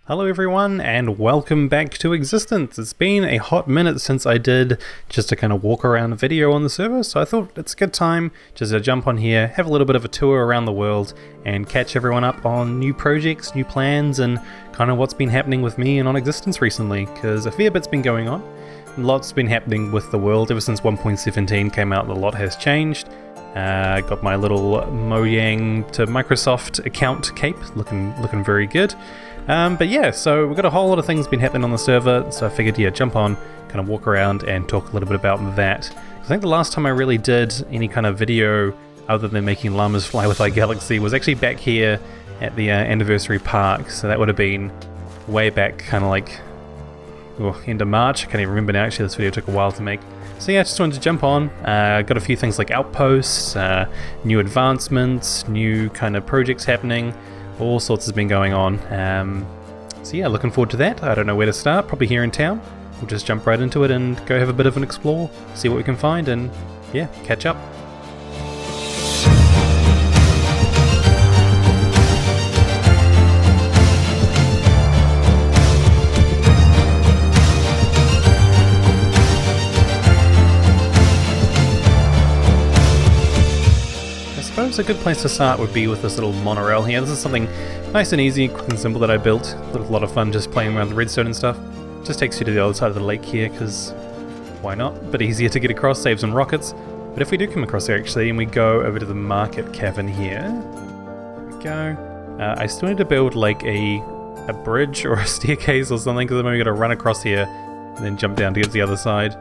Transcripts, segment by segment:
Hello everyone and welcome back to Existence. It's been a hot minute since I did just a kind of walk around video on the server, so I thought it's a good time just to jump on here, have a little bit of a tour around the world and catch everyone up on new projects, new plans and kind of what's been happening with me and on Existence recently, because a fair bit's been going on. Lots been happening with the world ever since 1.17 came out. A lot has changed. Got my little Mojang to Microsoft account cape looking very good. But yeah, so we've got a whole lot of things been happening on the server, so I figured, yeah, jump on, kind of walk around and talk a little bit about that. I think the last time I really did any kind of video other than making llamas fly with iGalaxy was actually back here at the anniversary park, so that would have been way back, kind of like end of March. I can't even remember now, actually this video took a while to make. So yeah, I just wanted to jump on, got a few things like outposts, new advancements, new kind of projects happening. All sorts has been going on. So yeah, looking forward to that. I don't know where to start, probably here in town. We'll just jump right into it and go have a bit of an explore, see what we can find and yeah, catch up. A good place to start would be with this little monorail here. This is something nice and easy, quick and simple that I built. A lot of fun just playing around the redstone and stuff. Just takes you to the other side of the lake here, because why not? Bit easier to get across, saves on rockets. But if we do come across here actually, and we go over to the market cavern here, there we go. I still need to build like a bridge or a staircase or something, because I'm only going to run across here and then jump down to get to the other side.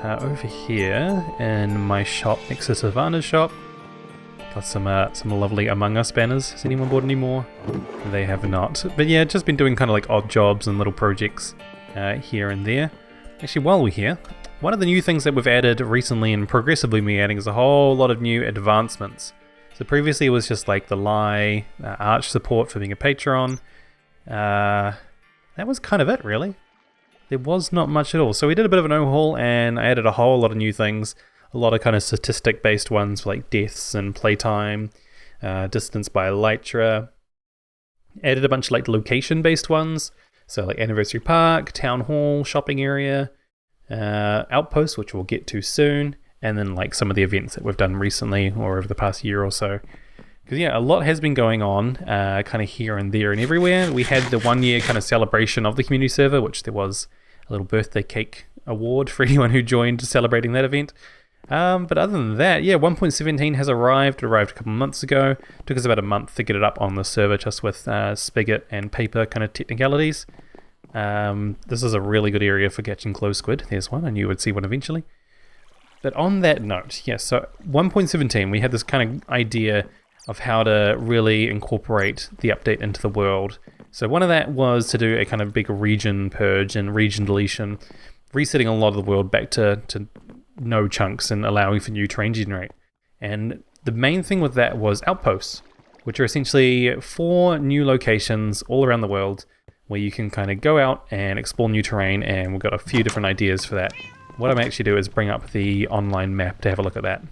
Over here in my shop next to Savannah's shop, got some lovely Among Us banners. Has anyone bought any more? They have not. But yeah, just been doing kind of like odd jobs and little projects here and there. Actually, while we're here, one of the new things that we've added recently and progressively been adding is a whole lot of new advancements. So previously it was just like the Lie, Arch support for being a Patreon. That was kind of it, really. There was not much at all. So we did a bit of an overhaul and I added a whole lot of new things. A lot of kind of statistic-based ones like deaths and playtime, distance by elytra. Added a bunch of like location-based ones, so like anniversary park, town hall, shopping area, outposts, which we'll get to soon, and then like some of the events that we've done recently or over the past year or so. Because yeah, a lot has been going on, kind of here and there and everywhere. We had the 1 year kind of celebration of the community server, which there was a little birthday cake award for anyone who joined celebrating that event. But other than that, yeah, 1.17 has arrived. It arrived a couple of months ago. Took us about a month to get it up on the server, just with spigot and paper kind of technicalities. This is a really good area for catching glow squid. There's one. I knew you would see one eventually. But on that note, yeah, so 1.17, we had this kind of idea of how to really incorporate the update into the world. So one of that was to do a kind of big region purge and region deletion, resetting a lot of the world back to no chunks and allowing for new terrain to generate. And the main thing with that was outposts, which are essentially 4 new locations all around the world where you can kind of go out and explore new terrain, and we've got a few different ideas for that. What I'm actually do is bring up the online map to have a look at that.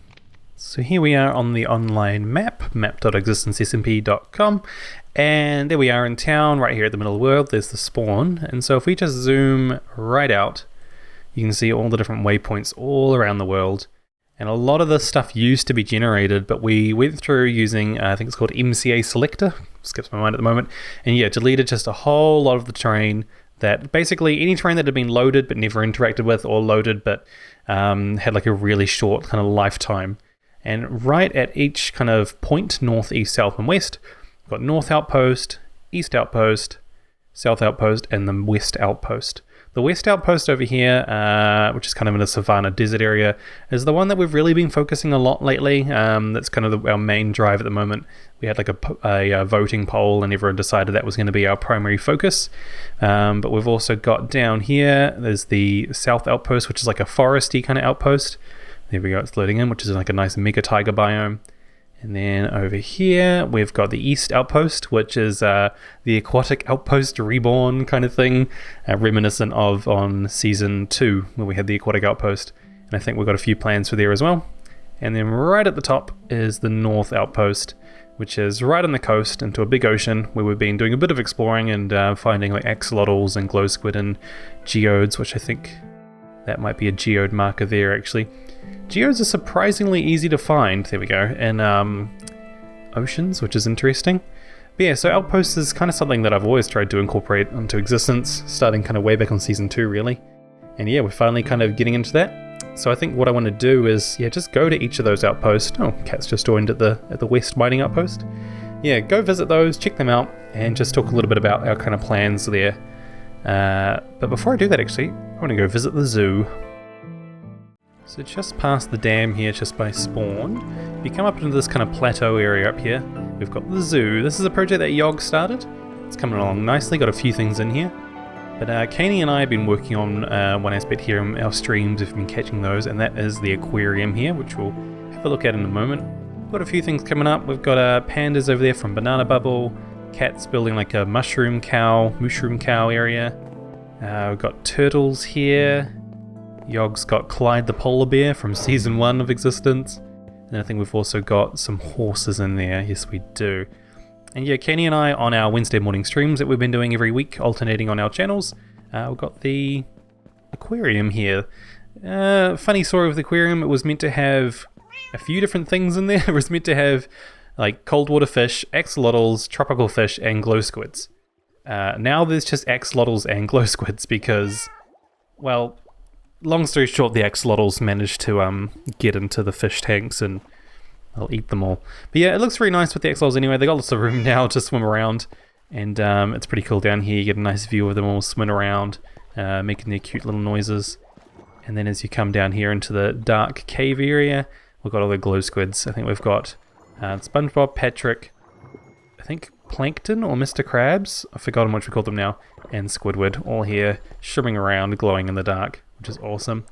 So here we are on the online map, map.existencesmp.com, and there we are in town, right here at the middle of the world. There's the spawn, and so if we just zoom right out, you can see all the different waypoints all around the world. And a lot of this stuff used to be generated, but we went through using, I think it's called MCA Selector, skips my mind at the moment, and yeah, deleted just a whole lot of the terrain that basically any terrain that had been loaded but never interacted with, or loaded but had like a really short kind of lifetime. And right at each kind of point, north, east, south, and west, we've got North Outpost, East Outpost, South Outpost, and the West Outpost. The West Outpost over here, which is kind of in a savanna desert area, is the one that we've really been focusing a lot lately. That's kind of our main drive at the moment. We had like a voting poll and everyone decided that was going to be our primary focus. But we've also got down here, there's the South Outpost, which is like a foresty kind of outpost. There we go, it's loading in, which is like a nice mega taiga biome. And then over here, we've got the East Outpost, which is the aquatic outpost reborn kind of thing, reminiscent of on Season 2, where we had the aquatic outpost. And I think we've got a few plans for there as well. And then right at the top is the North Outpost, which is right on the coast into a big ocean where we've been doing a bit of exploring and finding like axolotls and glow squid and geodes, which I think that might be a geode marker there actually. Geodes are surprisingly easy to find, there we go, in oceans, which is interesting. But yeah, so Outposts is kind of something that I've always tried to incorporate into Existence, starting kind of way back on Season 2 really. And yeah, we're finally kind of getting into that. So I think what I want to do is, yeah, just go to each of those outposts. Oh, Cat's just joined at the West Mining Outpost. Yeah, go visit those, check them out, and just talk a little bit about our kind of plans there. But before I do that actually, I want to go visit the zoo. So just past the dam here, just by spawn, if you come up into this kind of plateau area up here, we've got the zoo. This is a project that Yog started. It's coming along nicely, got a few things in here. But Caney and I have been working on one aspect here in our streams, if you've been catching those, and that is the aquarium here, which we'll have a look at in a moment. Got a few things coming up. We've got pandas over there from Banana Bubble, Cat's building like a mushroom cow area. We've got turtles here. Yog's got Clyde the polar bear from Season 1 of Existence. And I think we've also got some horses in there. Yes, we do. And yeah, Kenny and I on our Wednesday morning streams that we've been doing every week, alternating on our channels, we've got the aquarium here. Funny story with the aquarium, it was meant to have a few different things in there. It was meant to have like cold water fish, axolotls, tropical fish, and glow squids. Now there's just axolotls and glow squids because, well, long story short, the axolotls managed to get into the fish tanks and I'll eat them all. But yeah, it looks very nice with the axolotls anyway. They got lots of room now to swim around, and it's pretty cool down here. You get a nice view of them all swimming around, making their cute little noises. And then as you come down here into the dark cave area, we've got all the glow squids. I think we've got SpongeBob, Patrick, I think Plankton or Mr. Krabs, I've forgotten what we call them now, and Squidward, all here swimming around, glowing in the dark, which is awesome.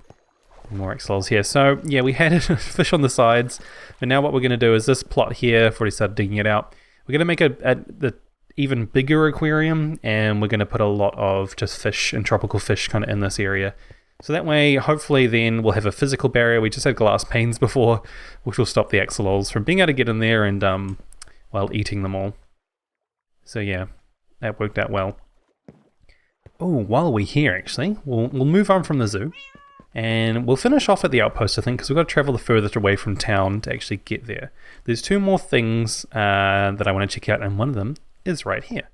More axolotls here. So yeah, we had fish on the sides, but now what we're going to do is this plot here, I've already started digging it out, we're going to make the even bigger aquarium, and we're going to put a lot of just fish and tropical fish kind of in this area. So that way, hopefully then we'll have a physical barrier. We just had glass panes before, which will stop the axolotls from being able to get in there and, while eating them all. So yeah, that worked out well. Oh, while we're here actually, we'll move on from the zoo. And we'll finish off at the outpost, I think, because we've got to travel the furthest away from town to actually get there. There's two more things that I want to check out, and one of them is right here.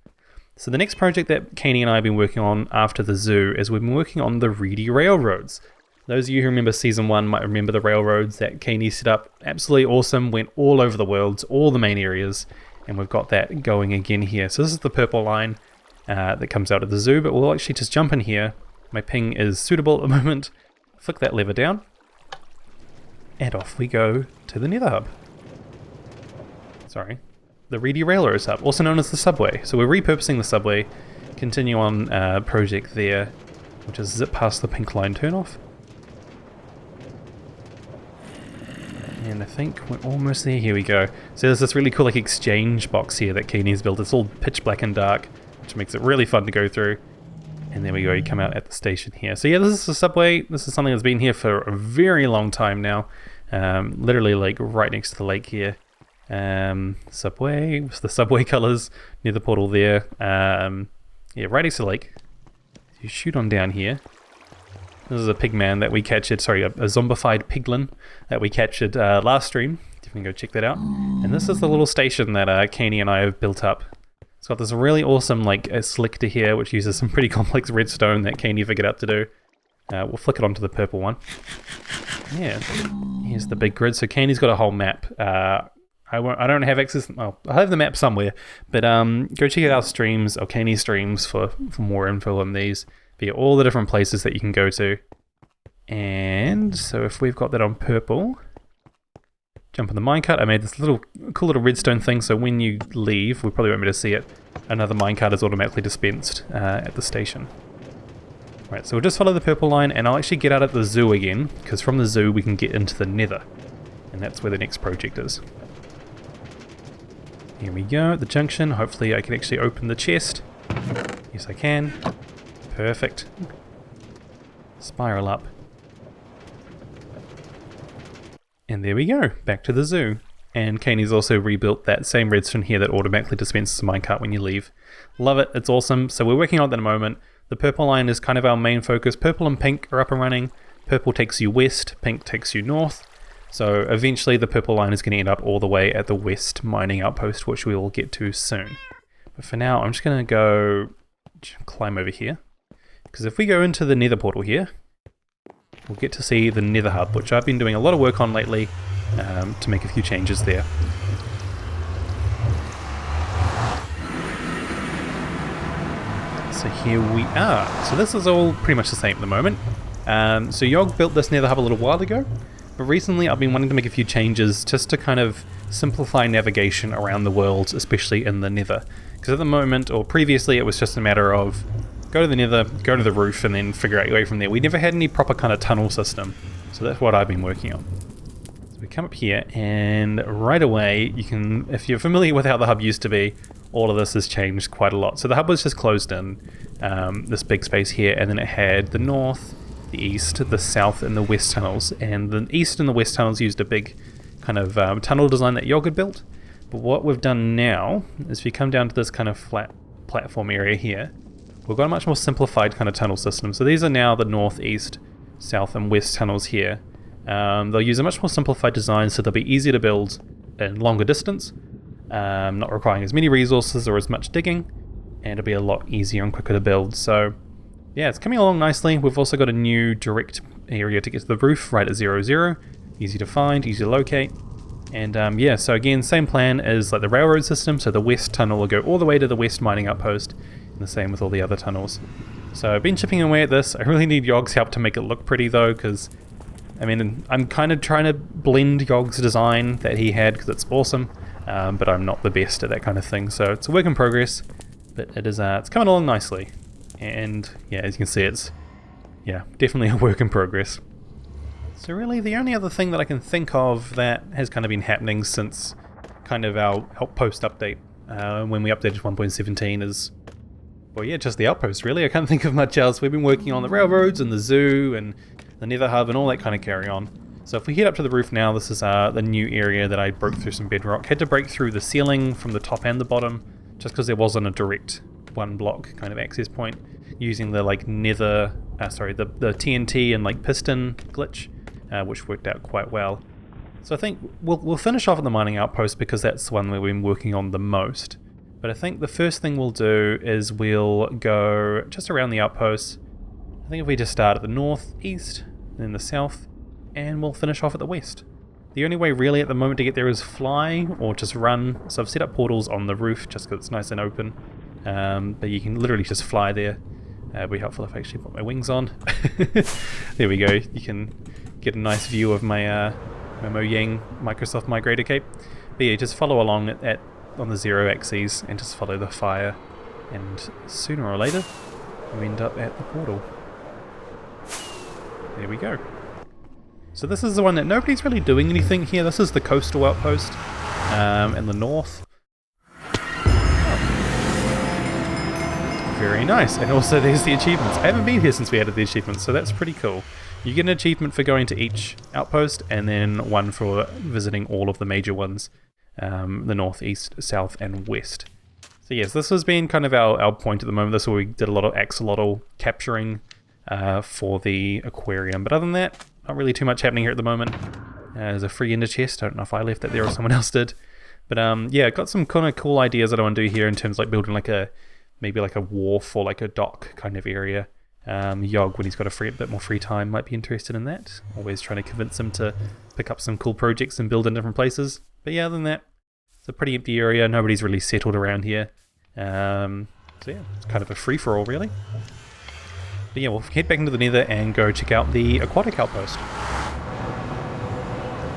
So the next project that Caney and I have been working on after the zoo is we've been working on the Reedy Railroads. Those of you who remember Season 1 might remember the railroads that Caney set up. Absolutely awesome, went all over the world, all the main areas, and we've got that going again here. So this is the purple line that comes out of the zoo, but we'll actually just jump in here. My ping is suitable at the moment. Flick that lever down, and off we go to the Nether Hub. Sorry, the Reedy Railroads Hub, also known as the subway. So we're repurposing the subway, continue on project there, which is zip past the pink line turnoff. And I think we're almost there, here we go. So there's this really cool like exchange box here that Keeney's built. It's all pitch black and dark, which makes it really fun to go through. And there we go, you come out at the station here. So yeah, this is the subway. This is something that's been here for a very long time now. Literally like right next to the lake here. Subway, with the subway colours near the portal there. Yeah, right next to the lake. You shoot on down here. This is a pigman that we captured, sorry, a zombified piglin that we captured last stream. Definitely go check that out. And this is the little station that Caney and I have built up. It's got this really awesome like selector here, which uses some pretty complex redstone that Caney figured out to do. We'll flick it onto the purple one. Yeah, here's the big grid. So Caney's got a whole map. I don't have access. Well, I have the map somewhere, but go check out our streams or Caney's streams for more info on these. Via all the different places that you can go to. And so if we've got that on purple, jump on the minecart. I made this cool little redstone thing, so when you leave, we probably won't be able to see it. Another minecart is automatically dispensed at the station. Right, so we'll just follow the purple line, and I'll actually get out at the zoo again, because from the zoo we can get into the Nether. And that's where the next project is. Here we go, at the junction. Hopefully I can actually open the chest. Yes, I can. Perfect. Spiral up. And there we go, back to the zoo. And Kaney's also rebuilt that same redstone here that automatically dispenses a minecart when you leave. Love it, it's awesome. So we're working on that in a moment. The purple line is kind of our main focus. Purple and pink are up and running. Purple takes you west, pink takes you north. So eventually the purple line is going to end up all the way at the west mining outpost, which we will get to soon. But for now, I'm just going to go climb over here. Because if we go into the nether portal here, we'll get to see the Nether Hub, which I've been doing a lot of work on lately to make a few changes there. So here we are. So this is all pretty much the same at the moment. So Yogg built this Nether Hub a little while ago, but recently I've been wanting to make a few changes just to kind of simplify navigation around the world, especially in the Nether. Because at the moment, or previously, it was just a matter of go to the Nether, go to the roof, and then figure out your way from there. We never had any proper kind of tunnel system, so that's what I've been working on. So we come up here, and right away, you can, if you're familiar with how the hub used to be, all of this has changed quite a lot. So the hub was just closed in, this big space here, and then it had the north, the east, the south, and the west tunnels. And the east and the west tunnels used a big kind of tunnel design that Yogg had built. But what we've done now is if you come down to this kind of flat platform area here, we've got a much more simplified kind of tunnel system. So these are now the north, east, south, and west tunnels here. They'll use a much more simplified design, so they'll be easier to build in longer distance, not requiring as many resources or as much digging, and it'll be a lot easier and quicker to build. So yeah, it's coming along nicely. We've also got a new direct area to get to the roof right at 0, 0. Easy to find, easy to locate. And yeah, so again, same plan as like the railroad system. So the west tunnel will go all the way to the west mining outpost, and the same with all the other tunnels. So I've been chipping away at this. I really need Yogg's help to make it look pretty though, because I mean, I'm kind of trying to blend Yogg's design that he had because it's awesome, but I'm not the best at that kind of thing. So it's a work in progress, but it is it's coming along nicely. And yeah, as you can see, it's definitely a work in progress. So really the only other thing that I can think of that has kind of been happening since kind of our Outpost update, when we updated 1.17 is, well yeah, just the Outpost really. I can't think of much else. We've been working on the railroads and the zoo and the Nether Hub and all that kind of carry on. So if we head up to the roof now, this is the new area that I broke through some bedrock. Had to break through the ceiling from the top and the bottom, just because there wasn't a direct one block kind of access point, using the like nether, the TNT and like piston glitch, which worked out quite well. So I think we'll finish off at the mining outpost because that's the one we've been working on the most. But I think the first thing we'll do is we'll go just around the outpost. I think if we just start at the north, east, then the south, and we'll finish off at the west. The only way really at the moment to get there is fly or just run. So I've set up portals on the roof just because it's nice and open. But you can literally just fly there. It'd be helpful if I actually put my wings on. There we go. You can get a nice view of my my Mojang Microsoft Migrator cape. But yeah, just follow along on the 0 axes and just follow the fire. And sooner or later, we end up at the portal. There we go. So this is the one that nobody's really doing anything here. This is the coastal outpost in the north. Very nice. And also there's the achievements. I haven't been here since we added the achievements, so that's pretty cool. You get an achievement for going to each outpost, and then one for visiting all of the major ones. The north, east, south, and west. So yes, this has been kind of our point at the moment. This is where we did a lot of axolotl capturing for the aquarium. But other than that, not really too much happening here at the moment. There's a free ender chest. I don't know if I left that there or someone else did. But yeah, got some kind of cool ideas that I want to do here in terms of like building like maybe like a wharf or like a dock kind of area. Yogg, when he's got a bit more free time, might be interested in that. Always trying to convince him to pick up some cool projects and build in different places. But yeah, other than that, it's a pretty empty area. Nobody's really settled around here. So yeah, it's kind of a free-for-all really. But yeah, we'll head back into the Nether and go check out the aquatic outpost.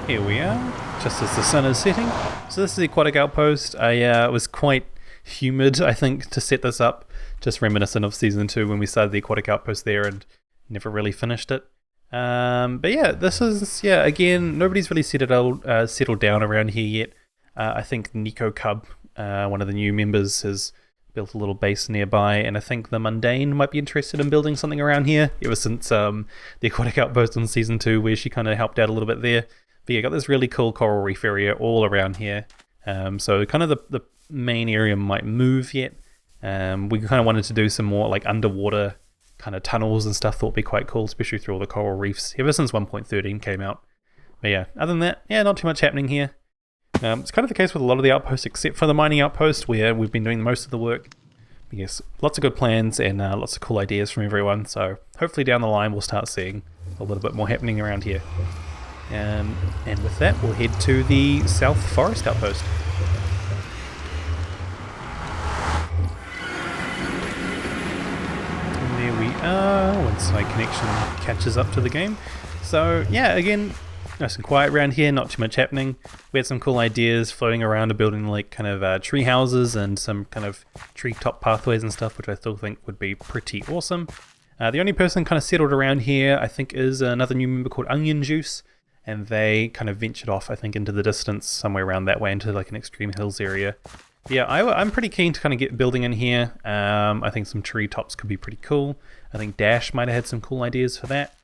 Here we are, just as the sun is setting. So this is the aquatic outpost. It was quite humid, I think, to set this up. Just reminiscent of Season 2 when we started the aquatic outpost there and never really finished it. But yeah, this is, again, nobody's really settled down around here yet. I think Nico Cub, one of the new members, has built a little base nearby, and I think the Mundane might be interested in building something around here, ever since the aquatic outpost in Season 2, where she kind of helped out a little bit there. But yeah, got this really cool coral reef area all around here. So kind of the main area might move yet. We kind of wanted to do some more like underwater kind of tunnels and stuff. Thought would be quite cool, especially through all the coral reefs ever since 1.13 came out. But yeah, other than that, yeah, not too much happening here. It's kind of the case with a lot of the outposts, except for the mining outpost, where we've been doing most of the work. But yes, lots of good plans and lots of cool ideas from everyone. So hopefully down the line we'll start seeing a little bit more happening around here. And with that, we'll head to the South Forest outpost. And there we are, once my connection catches up to the game. So yeah, again, nice and quiet around here, not too much happening. We had some cool ideas floating around of building like kind of tree houses and some kind of treetop pathways and stuff, which I still think would be pretty awesome. The only person kind of settled around here, I think, is another new member called Onion Juice, and they kind of ventured off, I think, into the distance somewhere around that way into like an Extreme Hills area. Yeah, I'm pretty keen to kind of get building in here. I think some treetops could be pretty cool. I think Dash might have had some cool ideas for that.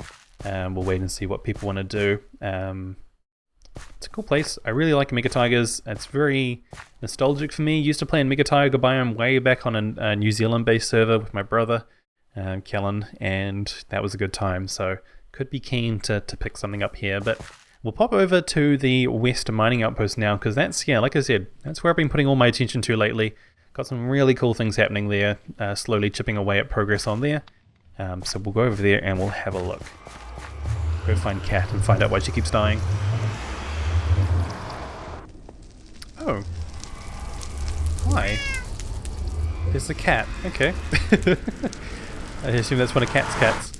We'll wait and see what people want to do. It's a cool place. I really like Mega Tigers. It's very nostalgic for me. Used to play in Mega Tiger biome way back on a New Zealand-based server with my brother, Kellen, and that was a good time. So could be keen to pick something up here. But we'll pop over to the West Mining Outpost now, because that's, yeah, like I said, that's where I've been putting all my attention to lately. Got some really cool things happening there, slowly chipping away at progress on there. So we'll go over there and we'll have a look. Go find Cat and find out why she keeps dying. Oh. Why? There's a cat. Okay. I assume that's one of Cat's cats.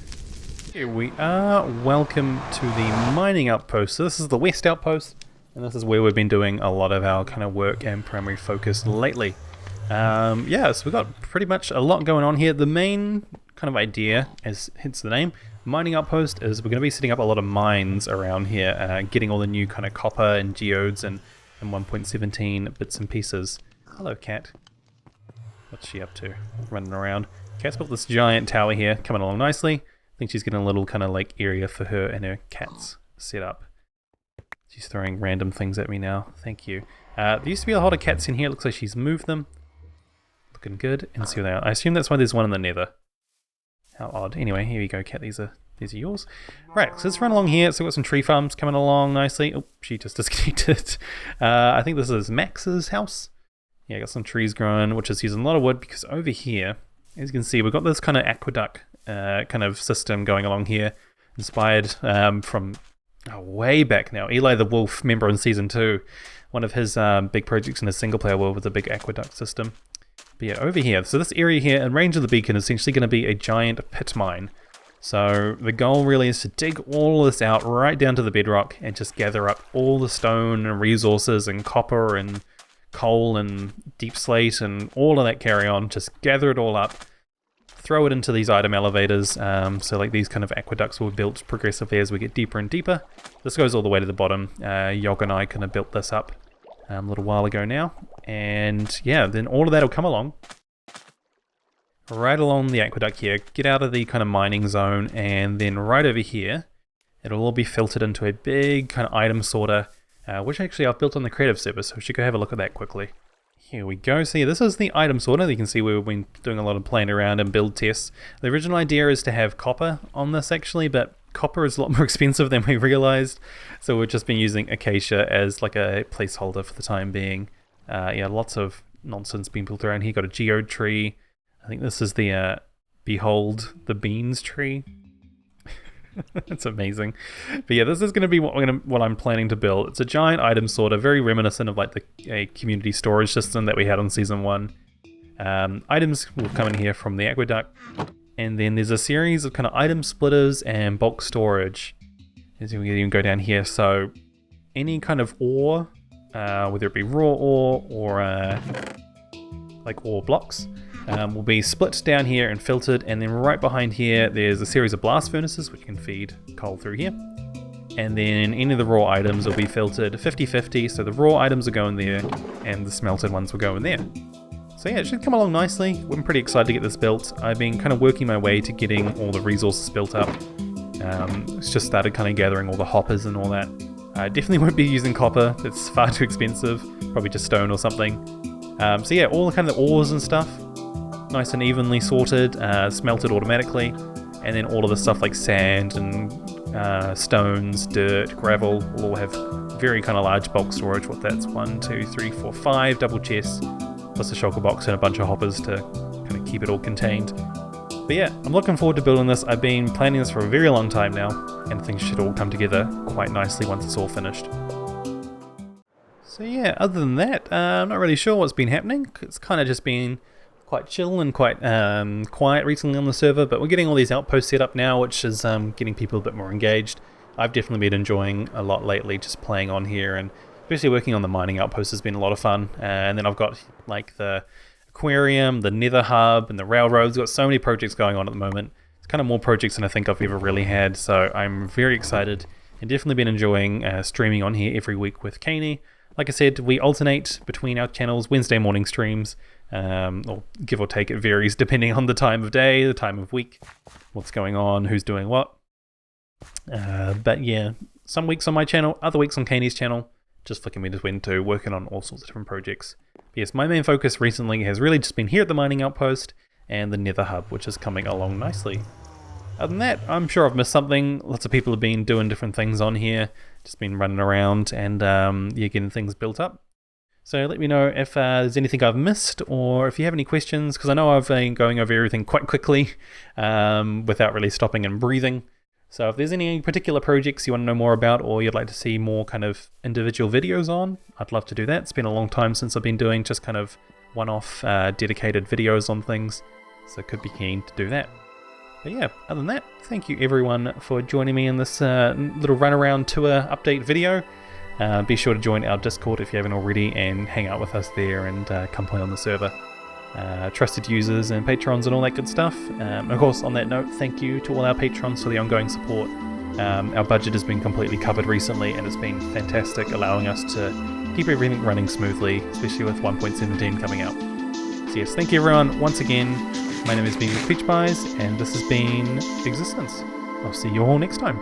Here we are. Welcome to the mining outpost. So this is the West Outpost, and this is where we've been doing a lot of our kind of work and primary focus lately. Yeah, so we've got pretty much a lot going on here. The main kind of idea, as hence the name, mining outpost, is we're going to be setting up a lot of mines around here, getting all the new kind of copper and geodes and 1.17 bits and pieces. Hello, Cat. What's she up to? Running around. Cat's built this giant tower here, coming along nicely. I think she's getting a little kind of like area for her and her cats set up. She's throwing random things at me now. Thank you. There used to be a lot of cats in here. It looks like she's moved them. Looking good. And see what they are. I assume that's why there's one in the Nether. How odd. Anyway, here we go, Cat. These are yours. Right, so let's run along here. So we've got some tree farms coming along nicely. Oh, she just disconnected. I think this is Max's house. Yeah, got some trees growing, which is using a lot of wood, because over here, as you can see, we've got this kind of aqueduct kind of system going along here, inspired from way back now. Eli the Wolf, member in Season 2, one of his big projects in his single-player world was a big aqueduct system. But yeah, over here, so this area here, in range of the beacon, is essentially going to be a giant pit mine. So the goal really is to dig all this out right down to the bedrock and just gather up all the stone and resources and copper and coal and deep slate and all of that carry on. Just gather it all up, throw it into these item elevators. So like these kind of aqueducts will be built progressively as we get deeper and deeper. This goes all the way to the bottom. Yog and I kind of built this up a little while ago now. And yeah, then all of that will come along. Right along the aqueduct here, get out of the kind of mining zone, and then right over here, it'll all be filtered into a big kind of item sorter, which actually I've built on the creative server, so we should go have a look at that quickly. Here we go. So yeah, this is the item sorter. You can see we've been doing a lot of playing around and build tests. The original idea is to have copper on this actually, but copper is a lot more expensive than we realized, so we've just been using acacia as like a placeholder for the time being. Yeah, lots of nonsense being built around here. Got a geode tree. I think this is the Behold the Beans tree. It's amazing. But yeah, this is going to be what I'm planning to build. It's a giant item sorter, very reminiscent of like a community storage system that we had on Season 1. Items will come in here from the aqueduct. And then there's a series of kind of item splitters and bulk storage. As we can even go down here. So any kind of ore, whether it be raw ore or like ore blocks, will be split down here and filtered, and then right behind here there's a series of blast furnaces which can feed coal through here, and then any of the raw items will be filtered 50-50, so the raw items will go in there and the smelted ones will go in there. So yeah, it should come along nicely. I'm pretty excited to get this built. I've been kind of working my way to getting all the resources built up. It's just started kind of gathering all the hoppers and all that. I definitely won't be using copper, it's far too expensive, probably just stone or something. So yeah, all the kind of the ores and stuff, nice and evenly sorted, smelted automatically, and then all of the stuff like sand and stones, dirt, gravel will all have very kind of large bulk storage. What that's 1, 2, 3, 4, 5 double chests, plus a shulker box and a bunch of hoppers to kind of keep it all contained. But yeah, I'm looking forward to building this. I've been planning this for a very long time now, and things should all come together quite nicely once it's all finished. So yeah, other than that, I'm not really sure what's been happening. It's kind of just been quite chill and quite quiet recently on the server, but we're getting all these outposts set up now, which is getting people a bit more engaged. I've definitely been enjoying a lot lately just playing on here, and especially working on the mining outpost has been a lot of fun. And then I've got like the aquarium, the Nether Hub, and the railroads. Got so many projects going on at the moment. It's kind of more projects than I think I've ever really had, so I'm very excited and definitely been enjoying streaming on here every week with Caney. Like I said, we alternate between our channels, Wednesday morning streams, or give or take, it varies depending on the time of day, the time of week, what's going on, who's doing what. But yeah, some weeks on my channel, other weeks on Caney's channel, just flicking between two, working on all sorts of different projects. But yes, my main focus recently has really just been here at the mining outpost and the Nether Hub, which is coming along nicely. Other than that, I'm sure I've missed something. Lots of people have been doing different things on here, just been running around and yeah, getting things built up. So let me know if there's anything I've missed, or if you have any questions, because I know I've been going over everything quite quickly without really stopping and breathing. So if there's any particular projects you want to know more about, or you'd like to see more kind of individual videos on, I'd love to do that. It's been a long time since I've been doing just kind of one-off dedicated videos on things, so could be keen to do that. But yeah, other than that, thank you everyone for joining me in this little run-around tour update video. Be sure to join our Discord if you haven't already, and hang out with us there and come play on the server. Trusted users and patrons and all that good stuff. Of course, on that note, thank you to all our patrons for the ongoing support. Our budget has been completely covered recently, and it's been fantastic, allowing us to keep everything running smoothly, especially with 1.17 coming out. So yes, thank you everyone once again. My name has been Peach Pies, and this has been Existence. I'll see you all next time.